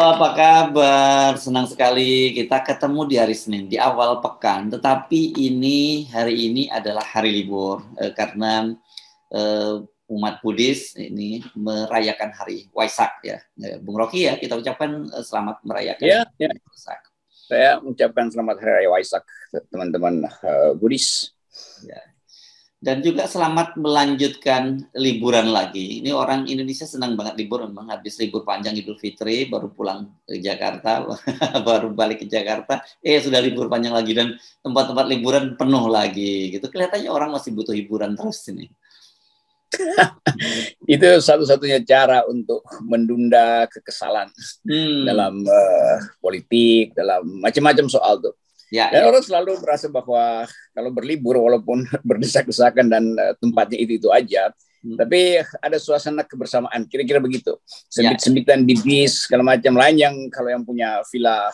apa kabar? Senang sekali kita ketemu di hari Senin, di awal pekan. Tetapi hari ini adalah hari libur karena eh, umat Buddhis ini merayakan hari Waisak ya. Bung Rocky ya, kita ucapkan selamat merayakan Ya, ya. hari Waisak. Saya mengucapkan selamat Hari Raya Waisak teman-teman Buddhis. Ya. Dan juga selamat melanjutkan liburan lagi. Ini orang Indonesia senang banget libur, memang habis libur panjang Idul Fitri, baru pulang ke Jakarta, baru balik ke Jakarta, sudah libur panjang lagi dan tempat-tempat liburan penuh lagi. Gitu kelihatannya orang masih butuh hiburan terus ini. Itu satu-satunya cara untuk menunda kekesalan dalam politik, dalam macam-macam soal tuh. Ya, dan ya. orang selalu merasa bahwa kalau berlibur walaupun berdesak-desakan dan tempatnya itu aja, tapi ada suasana kebersamaan, kira-kira begitu. Sembit-sembitan di bis segala macam lain yang kalau yang punya villa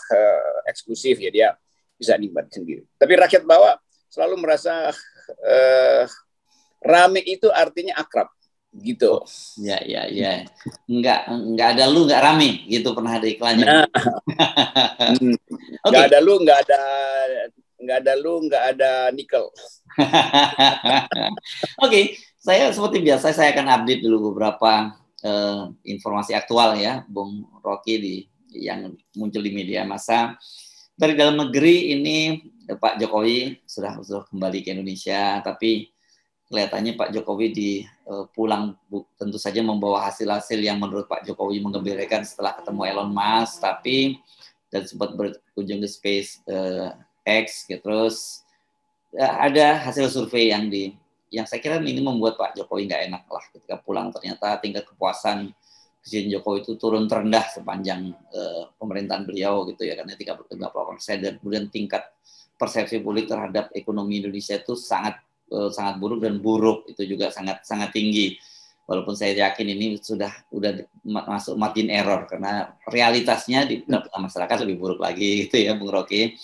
eksklusif ya dia bisa nikmat sendiri. Tapi rakyat bawah selalu merasa rame itu artinya akrab gitu. Ya. Nggak ada lu nggak rame gitu, pernah ada iklannya. Nggak ada lu, nggak ada lu, nggak ada nikel. Oke, saya seperti biasa saya akan update dulu beberapa informasi aktual ya, Bung Rocky yang muncul di media massa. Dari dalam negeri ini Pak Jokowi sudah kembali ke Indonesia, tapi kelihatannya Pak Jokowi pulang tentu saja membawa hasil-hasil yang menurut Pak Jokowi menggembirakan setelah ketemu Elon Musk, dan sempat berkunjung ke SpaceX, terus ada hasil survei yang saya kira ini membuat Pak Jokowi nggak enak lah ketika pulang. Ternyata tingkat kepuasan Presiden Jokowi itu turun terendah sepanjang pemerintahan beliau gitu ya, karena 38%, dan kemudian tingkat persepsi publik terhadap ekonomi Indonesia itu sangat buruk, dan buruk itu juga sangat tinggi. Walaupun saya yakin ini udah masuk margin error, karena realitasnya di masyarakat lebih buruk lagi gitu ya, Bung Rocky.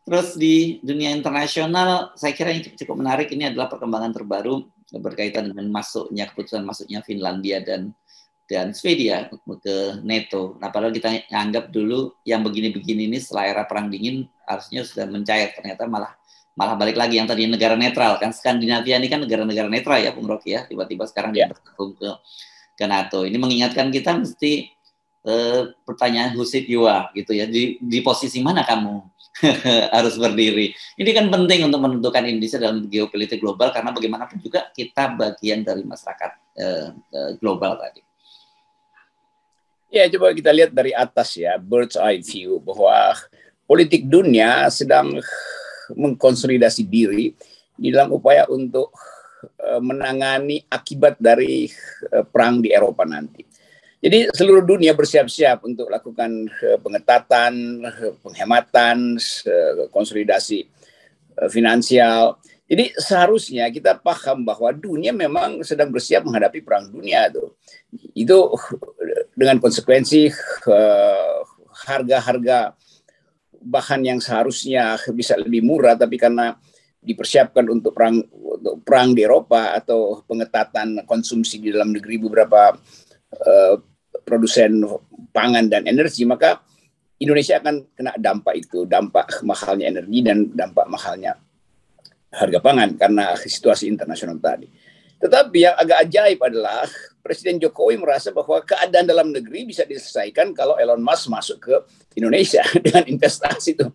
Terus di dunia internasional, saya kira yang cukup menarik ini adalah perkembangan terbaru berkaitan dengan keputusan masuknya Finlandia dan Swedia ke NATO. Nah, padahal kita anggap dulu yang begini-begini ini setelah era Perang Dingin harusnya sudah mencair, ternyata malah balik lagi yang tadi negara netral kan. Skandinavia ini kan negara-negara netral ya, Bung Rocky ya, tiba-tiba sekarang dia bergabung ke NATO. Ini mengingatkan kita mesti pertanyaan who should you are gitu ya, di posisi mana kamu harus berdiri. Ini kan penting untuk menentukan Indonesia dalam geopolitik global, karena bagaimanapun juga kita bagian dari masyarakat global tadi. Ya, coba kita lihat dari atas ya, bird's eye view, bahwa politik dunia sedang mengkonsolidasi diri di dalam upaya untuk menangani akibat dari perang di Eropa nanti. Jadi seluruh dunia bersiap-siap untuk lakukan pengetatan, penghematan, konsolidasi finansial. Jadi seharusnya kita paham bahwa dunia memang sedang bersiap menghadapi perang dunia tuh. Itu dengan konsekuensi harga-harga bahan yang seharusnya bisa lebih murah, tapi karena dipersiapkan untuk perang di Eropa atau pengetatan konsumsi di dalam negeri beberapa produsen pangan dan energi, maka Indonesia akan kena dampak itu, dampak mahalnya energi dan dampak mahalnya harga pangan karena situasi internasional tadi. Tetapi yang agak ajaib adalah Presiden Jokowi merasa bahwa keadaan dalam negeri bisa diselesaikan kalau Elon Musk masuk ke Indonesia dengan investasi itu.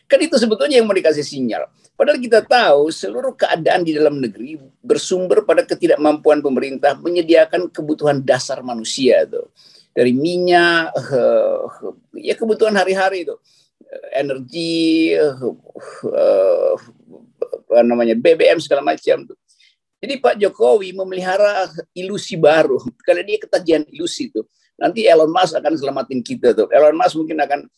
Kan itu sebetulnya yang mau dikasih sinyal. Padahal kita tahu seluruh keadaan di dalam negeri bersumber pada ketidakmampuan pemerintah menyediakan kebutuhan dasar manusia itu. Dari minyak, ya kebutuhan hari-hari itu. Energi, BBM segala macam tuh. Jadi Pak Jokowi memelihara ilusi baru. Kalau dia ketagihan ilusi itu, nanti Elon Musk akan selamatin kita tuh. Elon Musk mungkin akan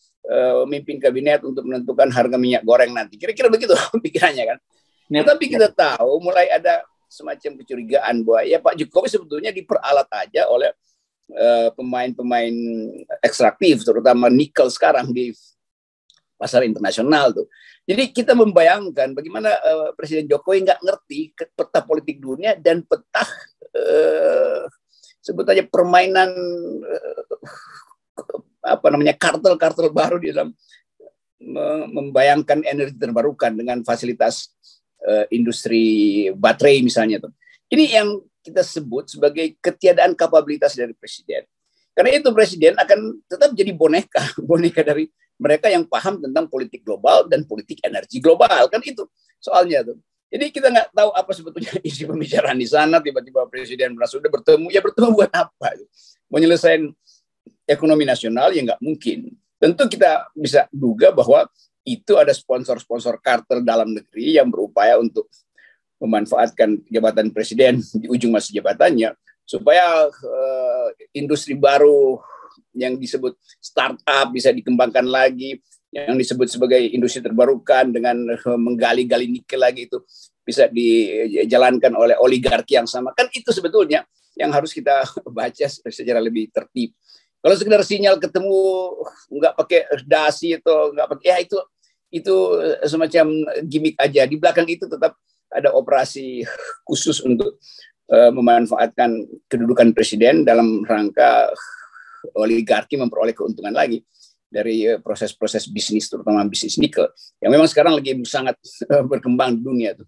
memimpin kabinet untuk menentukan harga minyak goreng nanti. Kira-kira begitu pikirannya kan. Tetapi kita tahu mulai ada semacam kecurigaan bahwa ya Pak Jokowi sebetulnya diperalat aja oleh pemain-pemain ekstraktif, terutama nikel sekarang di pasar internasional tuh. Jadi kita membayangkan bagaimana Presiden Jokowi nggak ngerti peta politik dunia dan peta sebut aja permainan apa namanya kartel-kartel baru di dalam membayangkan energi terbarukan dengan fasilitas industri baterai misalnya tuh. Ini yang kita sebut sebagai ketiadaan kapabilitas dari presiden. Karena itu presiden akan tetap jadi boneka dari mereka yang paham tentang politik global dan politik energi global, kan itu soalnya tuh. Jadi kita nggak tahu apa sebetulnya isi pembicaraan di sana. Tiba-tiba presiden merasa sudah bertemu, ya bertemu buat apa? Menyelesaikan ekonomi nasional ya nggak mungkin. Tentu kita bisa duga bahwa itu ada sponsor-sponsor kartel dalam negeri yang berupaya untuk memanfaatkan jabatan presiden di ujung masa jabatannya supaya industri baru yang disebut startup bisa dikembangkan lagi, yang disebut sebagai industri terbarukan dengan menggali-gali nikel lagi itu bisa dijalankan oleh oligarki yang sama. Kan itu sebetulnya yang harus kita baca secara lebih tertib. Kalau sekedar sinyal ketemu nggak pakai dasi atau nggak pakai, ya itu semacam gimmick aja. Di belakang itu tetap ada operasi khusus untuk memanfaatkan kedudukan presiden dalam rangka oligarki memperoleh keuntungan lagi dari proses-proses bisnis, terutama bisnis nikel yang memang sekarang lagi sangat berkembang di dunia tuh.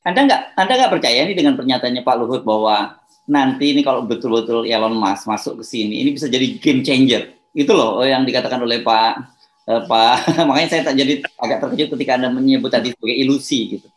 Anda nggak percaya ini dengan pernyataannya Pak Luhut bahwa nanti ini kalau betul-betul Elon Musk masuk ke sini, ini bisa jadi game changer. Itu loh yang dikatakan oleh Pak makanya saya tak jadi agak terkejut ketika Anda menyebut tadi sebagai ilusi gitu.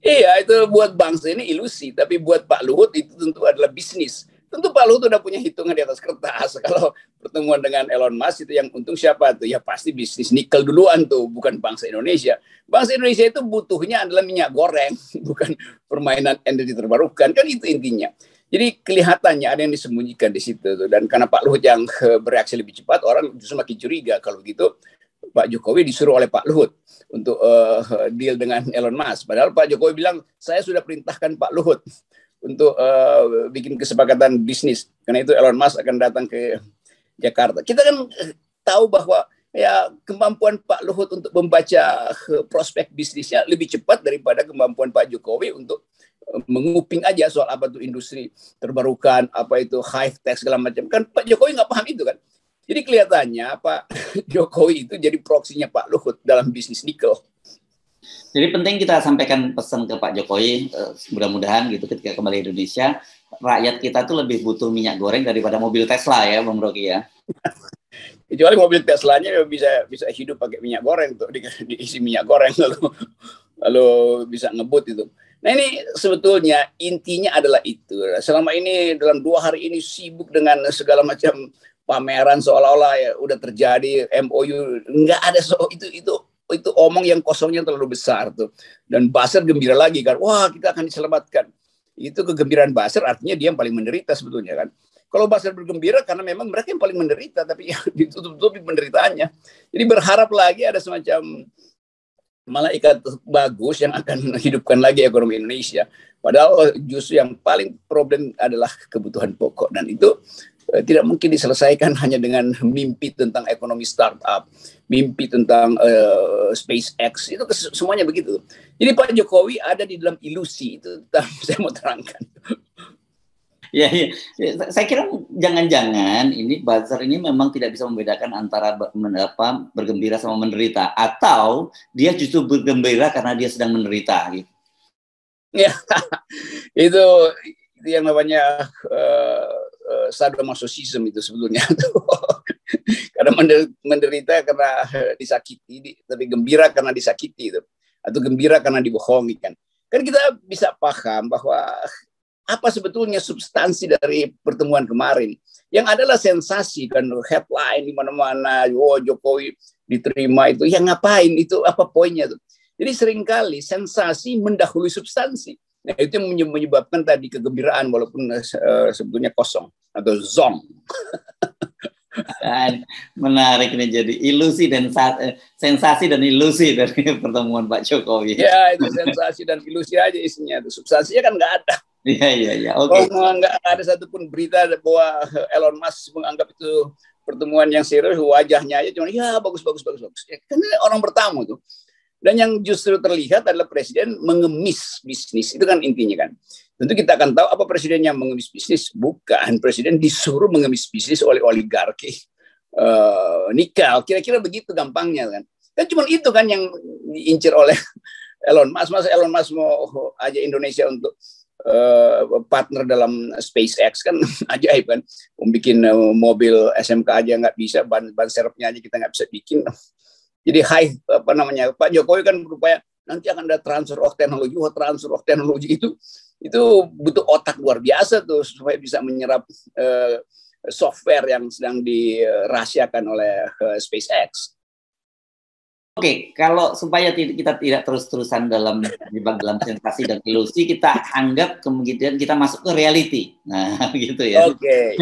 Iya, itu buat bangsa ini ilusi, tapi buat Pak Luhut itu tentu adalah bisnis. Tentu Pak Luhut udah punya hitungan di atas kertas. Kalau pertemuan dengan Elon Musk itu yang untung siapa tuh? Ya pasti bisnis nikel duluan tuh, bukan bangsa Indonesia. Bangsa Indonesia itu butuhnya adalah minyak goreng, bukan permainan energi terbarukan. Kan itu intinya. Jadi kelihatannya ada yang disembunyikan di situ tuh. Dan karena Pak Luhut yang bereaksi lebih cepat, orang justru makin curiga kalau gitu. Pak Jokowi disuruh oleh Pak Luhut untuk deal dengan Elon Musk. Padahal Pak Jokowi bilang, saya sudah perintahkan Pak Luhut untuk bikin kesepakatan bisnis. Karena itu Elon Musk akan datang ke Jakarta. Kita kan tahu bahwa ya kemampuan Pak Luhut untuk membaca prospek bisnisnya lebih cepat daripada kemampuan Pak Jokowi untuk menguping aja soal apa itu industri terbarukan, apa itu high tech segala macam. Kan Pak Jokowi nggak paham itu kan. Jadi kelihatannya Pak Jokowi itu jadi proksinya Pak Luhut dalam bisnis nikel. Jadi penting kita sampaikan pesan ke Pak Jokowi, mudah-mudahan gitu ketika kembali Indonesia, rakyat kita tuh lebih butuh minyak goreng daripada mobil Tesla ya, Bang Rocky ya. Kecuali mobil Teslanya bisa hidup pakai minyak goreng tuh, diisi minyak goreng lalu bisa ngebut itu. Nah ini sebetulnya intinya adalah itu. Selama ini dalam 2 hari ini sibuk dengan segala macam pameran seolah-olah ya udah terjadi MOU, nggak ada itu omong yang kosongnya terlalu besar tuh. Dan Basir gembira lagi kan, wah kita akan diselamatkan. Itu kegembiraan Basir artinya dia yang paling menderita sebetulnya kan. Kalau Basir bergembira karena memang mereka yang paling menderita, tapi ya ditutup-tutupi penderitaannya. Jadi berharap lagi ada semacam malaikat bagus yang akan hidupkan lagi ekonomi Indonesia. Padahal justru yang paling problem adalah kebutuhan pokok, dan itu tidak mungkin diselesaikan hanya dengan mimpi tentang ekonomi startup, mimpi tentang SpaceX, itu semuanya begitu. Jadi Pak Jokowi ada di dalam ilusi itu, saya mau terangkan. Ya, saya kira jangan-jangan ini buzzer ini memang tidak bisa membedakan antara bergembira sama menderita, atau dia justru bergembira karena dia sedang menderita gitu. Ya, itu yang namanya sadomasochism itu sebetulnya. Karena menderita karena disakiti, tapi gembira karena disakiti itu, atau gembira karena dibohongi kan. Kan kita bisa paham bahwa apa sebetulnya substansi dari pertemuan kemarin, yang adalah sensasi kan, headline di mana-mana, oh Jokowi diterima itu, yang ngapain itu, apa poinnya tuh. Jadi seringkali sensasi mendahului substansi. Nah, itu yang menyebabkan tadi kegembiraan walaupun sebetulnya kosong atau zong. Menarik nih, jadi ilusi dan sensasi dan ilusi dari pertemuan Pak Jokowi. Ya, itu sensasi dan ilusi aja isinya. Substansinya kan nggak ada. Iya. Oke. Nggak ada satupun berita bahwa Elon Musk menganggap itu pertemuan yang serius, wajahnya aja cuma ya bagus. Ya, karena orang bertamu tuh. Dan yang justru terlihat adalah presiden mengemis bisnis. Itu kan intinya kan. Tentu kita akan tahu apa presiden yang mengemis bisnis. Bukan, presiden disuruh mengemis bisnis oleh oligarki nikel. Kira-kira begitu gampangnya kan. Kan cuma itu kan yang diincar oleh Elon Musk. Masa Elon Musk mau aja Indonesia untuk partner dalam SpaceX kan ajaib kan. Bikin mobil SMK aja nggak bisa, ban serepnya aja kita nggak bisa bikin. Jadi Pak Jokowi kan berupaya nanti akan ada transfer of teknologi itu butuh otak luar biasa tuh supaya bisa menyerap software yang sedang dirahasiakan oleh SpaceX. Oke, kalau supaya kita tidak terus-terusan dalam sensasi dan ilusi, kita anggap kemudian kita masuk ke reality. Nah, gitu ya. Oke.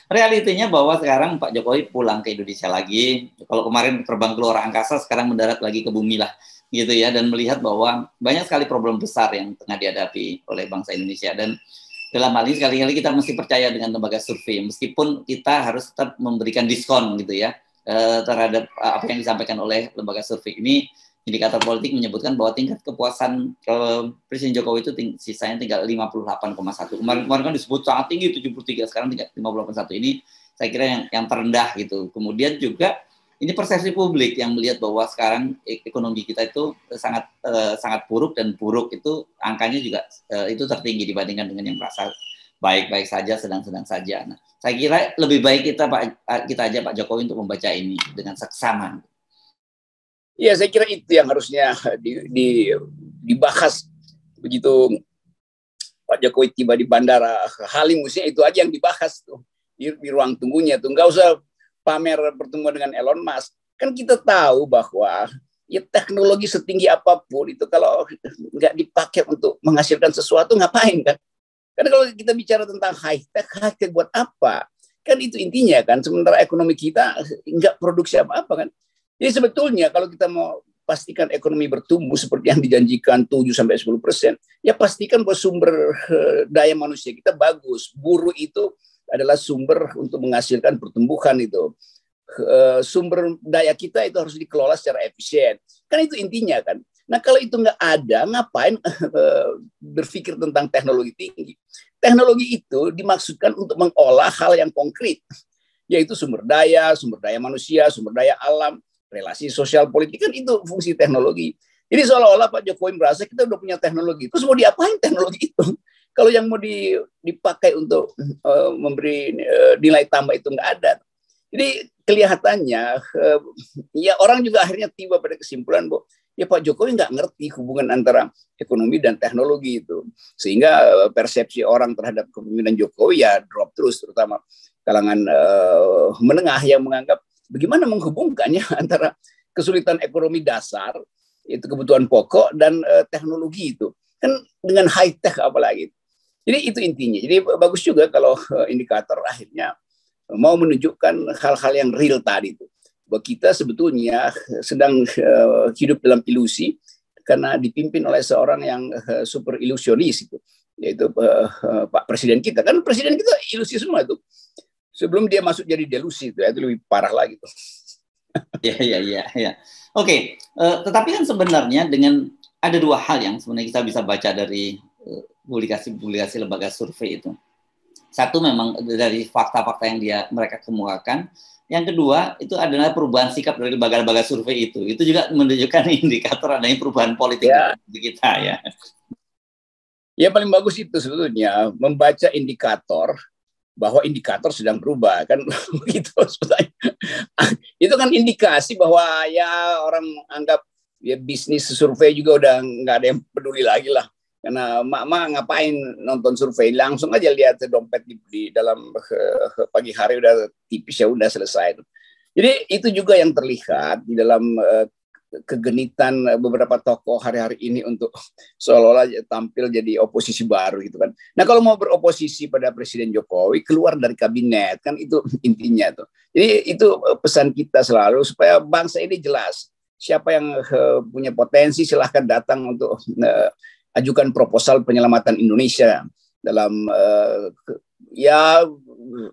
Realitinya bahwa sekarang Pak Jokowi pulang ke Indonesia lagi. Kalau kemarin terbang ke luar angkasa, sekarang mendarat lagi ke bumi lah, gitu ya. Dan melihat bahwa banyak sekali problem besar yang tengah dihadapi oleh bangsa Indonesia. Dan dalam hal ini sekali-kali kita mesti percaya dengan lembaga survei, meskipun kita harus tetap memberikan diskon, gitu ya, terhadap apa yang disampaikan oleh lembaga survei ini. Indikator politik menyebutkan bahwa tingkat kepuasan Presiden Jokowi itu sisanya tinggal 58,1. Kemarin kan disebut sangat tinggi 73, sekarang tinggal 58,1. Ini saya kira yang terendah gitu. Kemudian juga ini persepsi publik yang melihat bahwa sekarang ekonomi kita itu sangat buruk, dan buruk itu angkanya juga itu tertinggi dibandingkan dengan yang merasa baik-baik saja, sedang-sedang saja. Nah, saya kira lebih baik kita aja Pak Jokowi untuk membaca ini dengan seksama. Ya, saya kira itu yang harusnya dibahas begitu Pak Jokowi tiba di Bandara Halim, mestinya itu aja yang dibahas tuh di ruang tunggunya tuh. Nggak usah pamer pertemuan dengan Elon Musk. Kan kita tahu bahwa ya teknologi setinggi apapun itu kalau nggak dipakai untuk menghasilkan sesuatu, ngapain kan? Karena kalau kita bicara tentang high tech buat apa? Kan itu intinya kan. Sementara ekonomi kita nggak produksi apa-apa kan. Jadi sebetulnya kalau kita mau pastikan ekonomi bertumbuh seperti yang dijanjikan 7-10%, ya pastikan bahwa sumber daya manusia kita bagus. Buruh itu adalah sumber untuk menghasilkan pertumbuhan itu. Sumber daya kita itu harus dikelola secara efisien. Kan itu intinya kan. Nah kalau itu nggak ada, ngapain berpikir tentang teknologi tinggi? Teknologi itu dimaksudkan untuk mengolah hal yang konkret, yaitu sumber daya manusia, sumber daya alam, relasi sosial politik, kan itu fungsi teknologi. Jadi seolah-olah Pak Jokowi merasa kita udah punya teknologi, terus mau diapain teknologi itu? Kalau yang mau dipakai untuk memberi nilai tambah itu nggak ada. Jadi kelihatannya ya orang juga akhirnya tiba pada kesimpulan bahwa ya Pak Jokowi nggak ngerti hubungan antara ekonomi dan teknologi itu. Sehingga persepsi orang terhadap kepemimpinan Jokowi ya drop terus, terutama kalangan menengah yang menganggap bagaimana menghubungkannya antara kesulitan ekonomi dasar, itu kebutuhan pokok, dan teknologi itu. Kan dengan high tech apalagi. Jadi itu intinya. Jadi bagus juga kalau indikator akhirnya mau menunjukkan hal-hal yang real tadi itu. Bahwa kita sebetulnya sedang hidup dalam ilusi karena dipimpin oleh seorang yang super ilusionis itu, yaitu Pak Presiden kita. Kan Presiden kita ilusi semua itu. Sebelum dia masuk jadi delusi itu lebih parah lagi tuh. Ya. Oke, tetapi kan sebenarnya dengan ada dua hal yang sebenarnya kita bisa baca dari publikasi lembaga survei itu. Satu memang dari fakta-fakta yang mereka kemukakan. Yang kedua itu adalah perubahan sikap dari lembaga-lembaga survei itu. Itu juga menunjukkan indikator adanya perubahan politik di kita ya. Ya paling bagus itu sebetulnya membaca indikator bahwa indikator sedang berubah kan begitu sebetulnya. Itu kan indikasi bahwa ya orang anggap ya bisnis survei juga udah nggak ada yang peduli lagi lah. Karena mak ngapain nonton survei, langsung aja lihat dompet di dalam pagi hari udah tipis ya udah selesai. Jadi itu juga yang terlihat di dalam kegenitan beberapa tokoh hari-hari ini untuk seolah-olah tampil jadi oposisi baru gitu kan. Nah kalau mau beroposisi pada Presiden Jokowi keluar dari kabinet kan itu intinya tuh. Jadi itu pesan kita selalu supaya bangsa ini jelas siapa yang punya potensi silahkan datang untuk ajukan proposal penyelamatan Indonesia dalam ya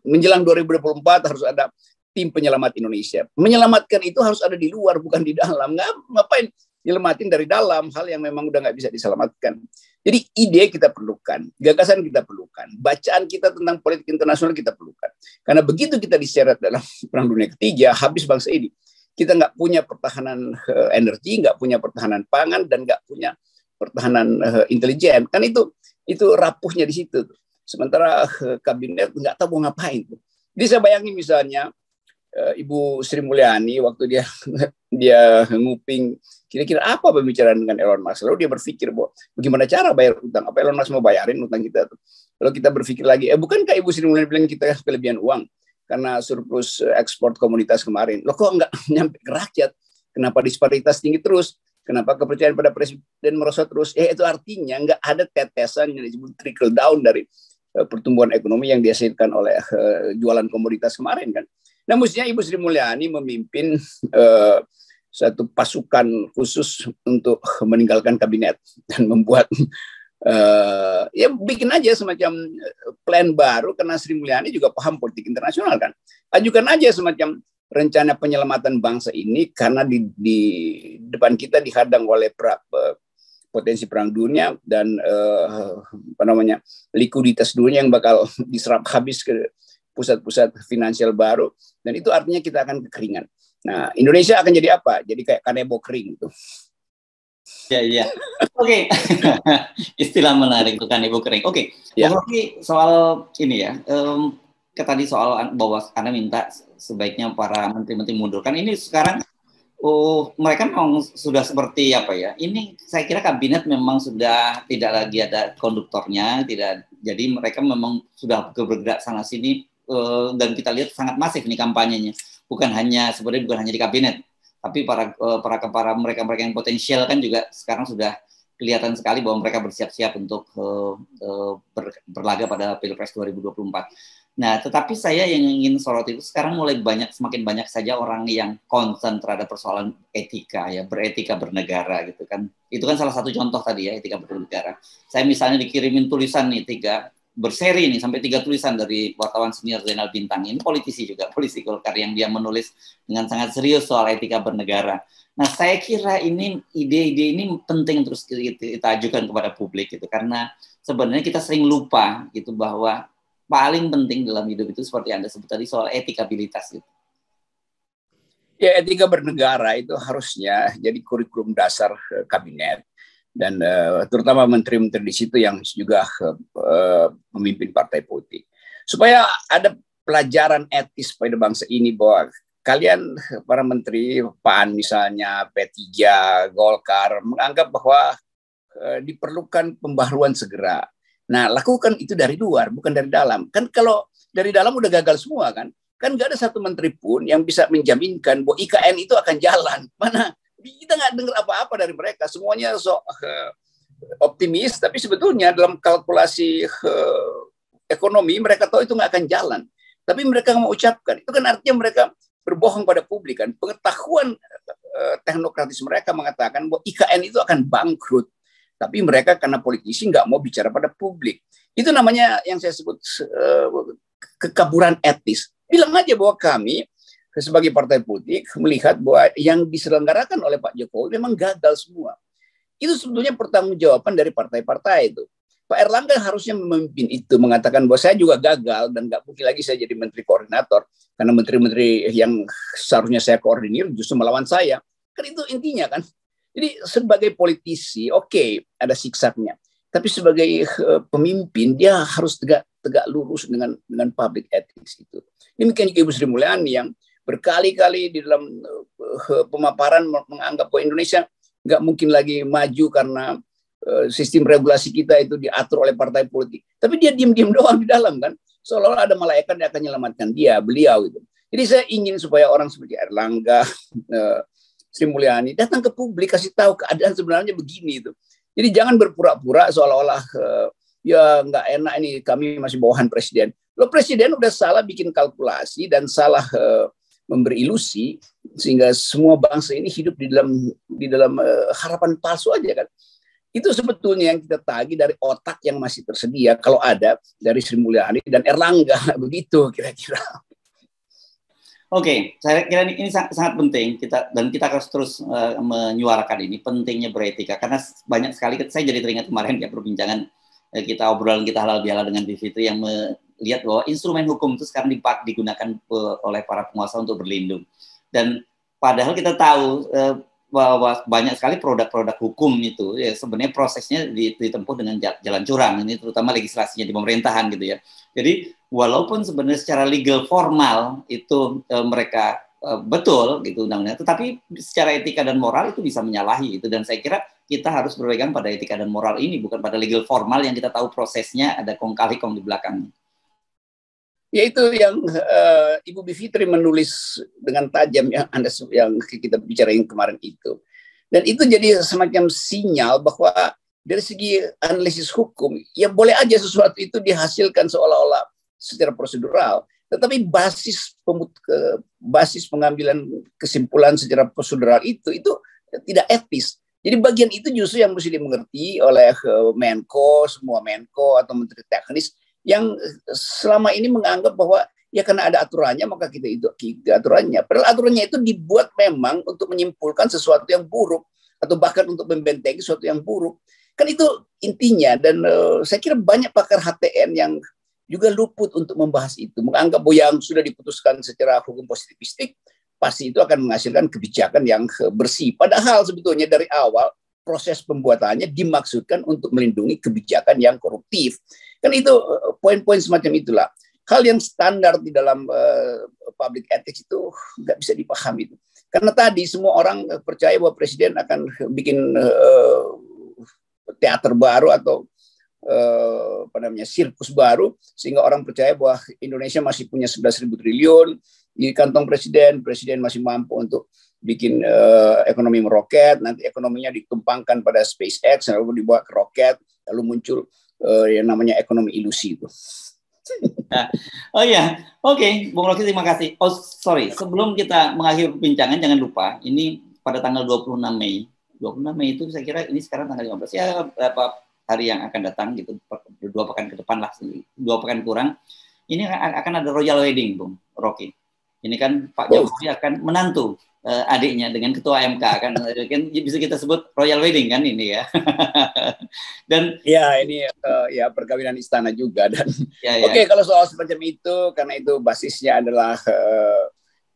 menjelang 2024 harus ada tim penyelamat Indonesia. Menyelamatkan itu harus ada di luar bukan di dalam. Ngapain nyelamatin dari dalam hal yang memang udah nggak bisa diselamatkan. Jadi ide kita perlukan, gagasan kita perlukan, bacaan kita tentang politik internasional kita perlukan. Karena begitu kita diseret dalam Perang Dunia Ketiga, habis bangsa ini. Kita nggak punya pertahanan energi, nggak punya pertahanan pangan, dan nggak punya pertahanan intelijen. Kan itu rapuhnya di situ. Sementara kabinet nggak tahu mau ngapain. Jadi saya bayangin misalnya Ibu Sri Mulyani waktu dia nguping kira-kira apa pembicaraan dengan Elon Musk. Lalu dia berpikir bahwa bagaimana cara bayar utang, apa Elon Musk mau bayarin utang kita tuh. Lalu kita berpikir lagi, bukankah Ibu Sri Mulyani bilang kita kelebihan uang karena surplus ekspor komoditas kemarin. Loh kok nggak nyampe ke rakyat? Kenapa disparitas tinggi terus? Kenapa kepercayaan pada presiden merosot terus? Itu artinya nggak ada tetesan yang disebut trickle down dari pertumbuhan ekonomi yang dihasilkan oleh jualan komoditas kemarin kan. Nah, mestinya Ibu Sri Mulyani memimpin satu pasukan khusus untuk meninggalkan kabinet dan membuat ya bikin aja semacam plan baru, karena Sri Mulyani juga paham politik internasional kan. Ajukan aja semacam rencana penyelamatan bangsa ini karena di depan kita dihadang oleh potensi perang dunia dan likuiditas dunia yang bakal diserap habis ke pusat-pusat finansial baru, dan itu artinya kita akan kekeringan. Nah, Indonesia akan jadi apa? Jadi kayak kanebo kering gitu. Iya. Oke. Istilah menarik itu kanebo kering. Oke. Ya. Oke, soal ini ya. Tadi soal bahwa Anda minta sebaiknya para menteri-menteri mundur. Kan ini sekarang mereka memang sudah seperti apa ya? Ini saya kira kabinet memang sudah tidak lagi ada konduktornya, tidak. Jadi mereka memang sudah bergerak sana sini. Dan kita lihat sangat masif nih kampanyenya, bukan hanya di kabinet, tapi para mereka yang potensial kan juga sekarang sudah kelihatan sekali bahwa mereka bersiap-siap untuk berlaga pada Pilpres 2024. Nah, tetapi saya yang ingin sorot itu sekarang semakin banyak saja orang yang concern terhadap persoalan etika ya, beretika bernegara gitu kan. Itu kan salah satu contoh tadi ya, etika bernegara. Saya misalnya dikirimin tulisan nih berseri nih sampai 3 tulisan dari wartawan senior Zainal Bintang, ini politisi Golkar yang dia menulis dengan sangat serius soal etika bernegara. Nah, saya kira ini ide-ide ini penting terus kita ajukan kepada publik gitu, karena sebenarnya kita sering lupa gitu bahwa paling penting dalam hidup itu seperti Anda sebut tadi soal etikabilitas gitu. Ya, etika bernegara itu harusnya jadi kurikulum dasar kabinet. Dan terutama menteri-menteri di situ yang juga memimpin partai politik, supaya ada pelajaran etis pada bangsa ini bahwa kalian para menteri PAN misalnya, P3, Golkar menganggap bahwa diperlukan pembaharuan segera. Nah, lakukan itu dari luar, bukan dari dalam. Kan kalau dari dalam udah gagal semua kan nggak ada satu menteri pun yang bisa menjaminkan bahwa IKN itu akan jalan. Mana? Kita nggak dengar apa-apa dari mereka, semuanya optimis, tapi sebetulnya dalam kalkulasi ekonomi mereka tahu itu nggak akan jalan, tapi mereka mau ucapkan itu kan artinya mereka berbohong pada publik kan. Pengetahuan teknokratis mereka mengatakan bahwa IKN itu akan bangkrut, tapi mereka karena politisi nggak mau bicara pada publik. Itu namanya yang saya sebut kekaburan etis. Bilang aja bahwa kami sebagai partai politik melihat bahwa yang diselenggarakan oleh Pak Jokowi memang gagal semua. Itu sebetulnya pertanggungjawaban dari partai-partai itu. Pak Erlangga harusnya memimpin itu, mengatakan bahwa saya juga gagal dan nggak mungkin lagi saya jadi menteri koordinator karena menteri-menteri yang seharusnya saya koordinir justru melawan saya. Kan itu intinya kan. Jadi sebagai politisi, oke, ada siksanya. Tapi sebagai pemimpin dia harus tegak lurus dengan public ethics itu. Demikian juga Ibu Sri Mulyani yang berkali-kali di dalam pemaparan menganggap bahwa Indonesia nggak mungkin lagi maju karena sistem regulasi kita itu diatur oleh partai politik. Tapi dia diam-diam doang di dalam kan, seolah-olah ada malaikat yang akan menyelamatkan beliau itu. Jadi saya ingin supaya orang seperti Erlangga, Sri Mulyani datang ke publik, kasih tahu keadaan sebenarnya begini itu. Jadi jangan berpura-pura seolah-olah ya nggak enak ini kami masih bawahan presiden. Loh, presiden udah salah bikin kalkulasi dan salah memberi ilusi sehingga semua bangsa ini hidup di dalam harapan palsu aja kan. Itu sebetulnya yang kita tagih dari otak yang masih tersedia kalau ada dari Sri Mulyani dan Erlangga begitu kira-kira. Oke, saya kira ini sangat penting kita harus terus menyuarakan ini pentingnya beretika karena banyak sekali saya jadi teringat kemarin ya perbincangan kita obrolan kita halal bihalal dengan Bivitri yang melihat bahwa instrumen hukum itu sekarang digunakan oleh para penguasa untuk berlindung dan padahal kita tahu bahwa banyak sekali produk-produk hukum itu ya sebenarnya prosesnya ditempuh dengan jalan curang ini terutama legislasinya di pemerintahan gitu ya. Jadi walaupun sebenarnya secara legal formal itu mereka betul gitu undang-undang, tetapi secara etika dan moral itu bisa menyalahi itu dan saya kira kita harus berpegang pada etika dan moral ini bukan pada legal formal yang kita tahu prosesnya ada kong kali kong di belakangnya. Yaitu yang Ibu Bivitri menulis dengan tajam yang kita bicarain kemarin itu. Dan itu jadi semacam sinyal bahwa dari segi analisis hukum, ya boleh aja sesuatu itu dihasilkan seolah-olah secara prosedural, tetapi basis pengambilan kesimpulan secara prosedural itu tidak etis. Jadi bagian itu justru yang mesti dimengerti oleh Menko, semua Menko atau Menteri Teknis yang selama ini menganggap bahwa ya karena ada aturannya maka kita aturannya. Padahal aturannya itu dibuat memang untuk menyimpulkan sesuatu yang buruk atau bahkan untuk membentengi sesuatu yang buruk. Kan itu intinya dan saya kira banyak pakar HTN yang juga luput untuk membahas itu. Menganggap bahwa yang sudah diputuskan secara hukum positivistik pasti itu akan menghasilkan kebijakan yang bersih. Padahal sebetulnya dari awal proses pembuatannya dimaksudkan untuk melindungi kebijakan yang koruptif. Kan itu poin-poin semacam itulah. Hal yang standar di dalam public ethics itu nggak bisa dipahami itu. Karena tadi semua orang percaya bahwa presiden akan bikin teater baru atau sirkus baru sehingga orang percaya bahwa Indonesia masih punya 11.000 triliun di kantong presiden masih mampu untuk bikin ekonomi meroket, nanti ekonominya ditumpangkan pada SpaceX lalu dibawa ke roket, lalu muncul yang namanya ekonomi ilusi itu. Oh iya, oke, Bung Rocky terima kasih. Oh sorry, sebelum kita mengakhiri perbincangan jangan lupa ini pada tanggal 26 Mei. 26 Mei itu saya kira ini sekarang tanggal 15 ya berapa hari yang akan datang gitu 2 pekan ke depan lah 2 pekan kurang. Ini akan ada royal wedding, Bung Rocky. Ini kan Pak Jokowi akan menantu adiknya dengan ketua MK kan bisa kita sebut royal wedding kan ini ya. Dan ya ini ya perkawinan istana juga dan ya. Oke, kalau soal semacam itu karena itu basisnya adalah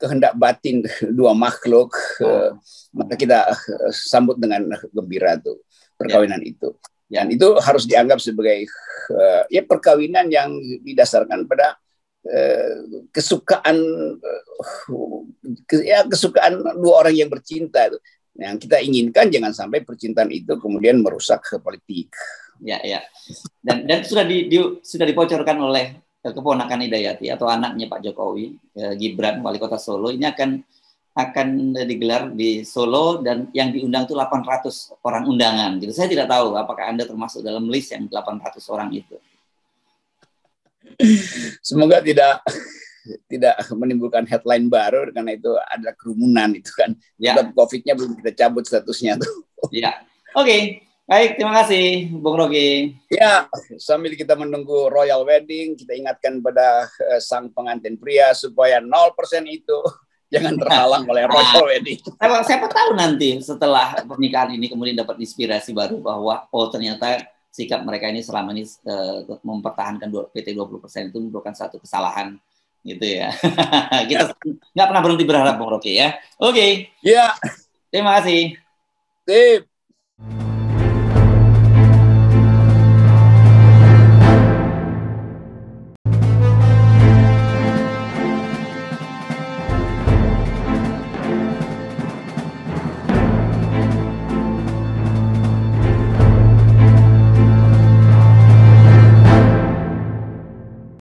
kehendak batin dua makhluk maka kita sambut dengan gembira tuh perkawinan itu. Dan itu harus dianggap sebagai ya perkawinan yang didasarkan pada kesukaan dua orang yang bercinta. Yang kita inginkan jangan sampai percintaan itu kemudian merusak politik. Ya. Dan sudah dibocorkan oleh keponakan Hidayati atau anaknya Pak Jokowi, Gibran, wali kota Solo. Ini akan digelar di Solo dan yang diundang itu 800 orang undangan. Gitu. Saya tidak tahu apakah Anda termasuk dalam list yang 800 orang itu. Semoga tidak menimbulkan headline baru karena itu ada kerumunan itu kan. Ya. COVID-nya belum kita cabut statusnya tuh. Ya. Oke. Baik, terima kasih Bung Rocky. Ya, sambil kita menunggu royal wedding, kita ingatkan pada sang pengantin pria supaya 0% itu jangan terhalang oleh royal wedding. Siapa tahu nanti setelah pernikahan ini kemudian dapat inspirasi baru bahwa ternyata sikap mereka ini selama ini mempertahankan PT 20% itu merupakan satu kesalahan gitu ya. Kita nggak pernah berhenti berharap Bung Rocky ya. Oke. Ya. Terima kasih. Sip.